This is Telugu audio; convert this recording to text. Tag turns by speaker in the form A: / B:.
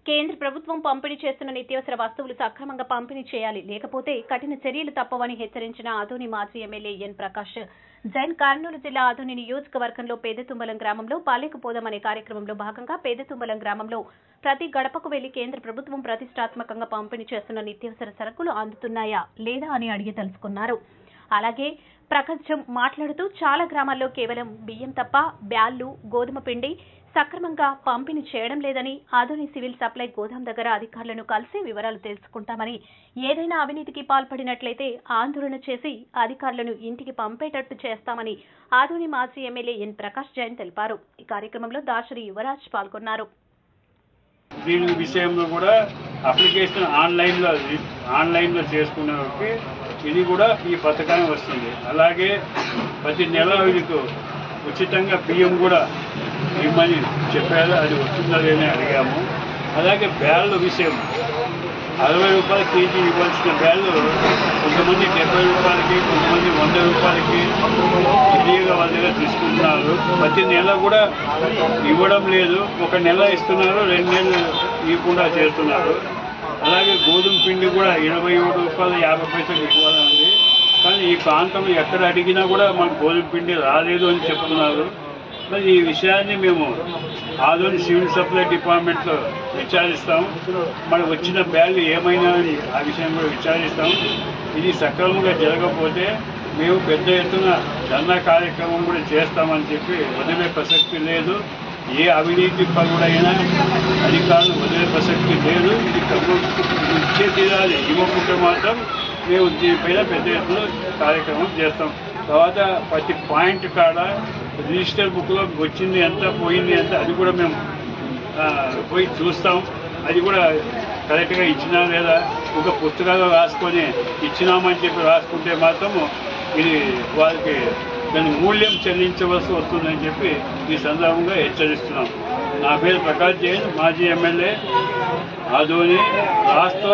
A: కేంద్ర ప్రభుత్వం పంపిణీ చేస్తున్న నిత్యావసర వస్తువులు సక్రమంగా పంపిణీ చేయాలి, లేకపోతే కఠిన చర్యలు తప్పవని హెచ్చరించిన ఆదోని మాజీ ఎమ్మెల్యే ఎన్ ప్రకాష్ జైన్ కర్నూలు జిల్లా ఆదోని నియోజకవర్గంలో పేదతుంబలం గ్రామంలో పాలేకపోదాం అనే కార్యక్రమంలో భాగంగా పేదతుంబలం గ్రామంలో ప్రతి గడపకు వెళ్లి కేంద్ర ప్రభుత్వం ప్రతిష్టాత్మకంగా పంపిణీ చేస్తున్న నిత్యావసర సరుకులు అందుతున్నాయా లేదా అని అడిగి తెలుసుకున్నారు. అలాగే ప్రకాశం మాట్లాడుతూ చాలా గ్రామాల్లో కేవలం బియ్యం తప్ప బ్యాళ్లు, గోధుమ పిండి సక్రమంగా పంపిణీ చేయడం లేదని, ఆదోని సివిల్ సప్లై గోదాం దగ్గర అధికారులను కలిసి వివరాలు తెలుసుకుంటామని, ఏదైనా అవినీతికి పాల్పడినట్లయితే ఆందోళన చేసి అధికారులను ఇంటికి పంపేటట్టు చేస్తామని ఆదోని మాజీ ఎమ్మెల్యే ఎన్ ప్రకాష్ జైన్ తెలిపారు. ఈ కార్యక్రమంలో దాసరి యువరాజ్ పాల్గొన్నారు.
B: దీని విషయంలో కూడా అప్లికేషన్ ఆన్లైన్లో చేసుకునేవారికి ఇది కూడా ఈ పథకాన్ని వస్తుంది. అలాగే ప్రతి నెల వీళ్ళకు ఉచితంగా బియ్యం కూడా ఇవ్వమని చెప్పారు. అది వస్తుందా లేదని అడిగాము. అలాగే బ్యాళ్ళ విషయం 60 రూపాయల కేజీ ఇవ్వాల్సిన బ్యాళ్ళు కొంతమంది 70 రూపాయలకి, కొంతమంది 100 రూపాయలకి ఇల్లీగా వాళ్ళ దగ్గర తీసుకుంటున్నారు. ప్రతి నెల కూడా ఇవ్వడం లేదు. ఒక నెల ఇస్తున్నారు, 2 నెలలు ఇవ్వకుండా చేస్తున్నారు. అలాగే గోధుమ పిండి కూడా 27 రూపాయలు 50 పైసలు ఇవ్వాలని, కానీ ఈ ప్రాంతంలో ఎక్కడ అడిగినా కూడా మనకు గోధుమ పిండి రాలేదు అని చెప్తున్నారు. మరి ఈ విషయాన్ని మేము ఆదోని సివిల్ సప్లై డిపార్ట్మెంట్లో విచారిస్తాం. మనకు వచ్చిన బ్యాళ్ళు ఏమైనా ఆ విషయం కూడా విచారిస్తాం. ఇది సక్రమంగా జరగకపోతే మేము పెద్ద ఎత్తున ధర్నా కార్యక్రమం కూడా చేస్తామని చెప్పి వదిలే ప్రసక్తి లేదు. ఏ అవినీతి పరుడైనా అధికారులు వదిలే ప్రసక్తి లేదు. ఇది ఇచ్చే తీరాలి. ఇవ్వకుంటే మాత్రం మేము దీనిపైన పెద్ద ఎత్తున కార్యక్రమం చేస్తాం. తర్వాత ప్రతి పాయింట్ కాడ రిజిస్టర్ బుక్లో వచ్చింది ఎంత, పోయింది ఎంత, అది కూడా మేము పోయి చూస్తాం. అది కూడా కరెక్ట్గా ఇచ్చినా లేదా, ఒక పుస్తకాలు రాసుకొని ఇచ్చినామని చెప్పి రాసుకుంటే మాత్రము ఇది వారికి దాని మూల్యం చెల్లించవలసి వస్తుందని చెప్పి ఈ సందర్భంగా హెచ్చరిస్తున్నాం. నా పేరు ప్రకాష్ జైన్, మాజీ ఎమ్మెల్యే, ఆదోని రాష్ట్ర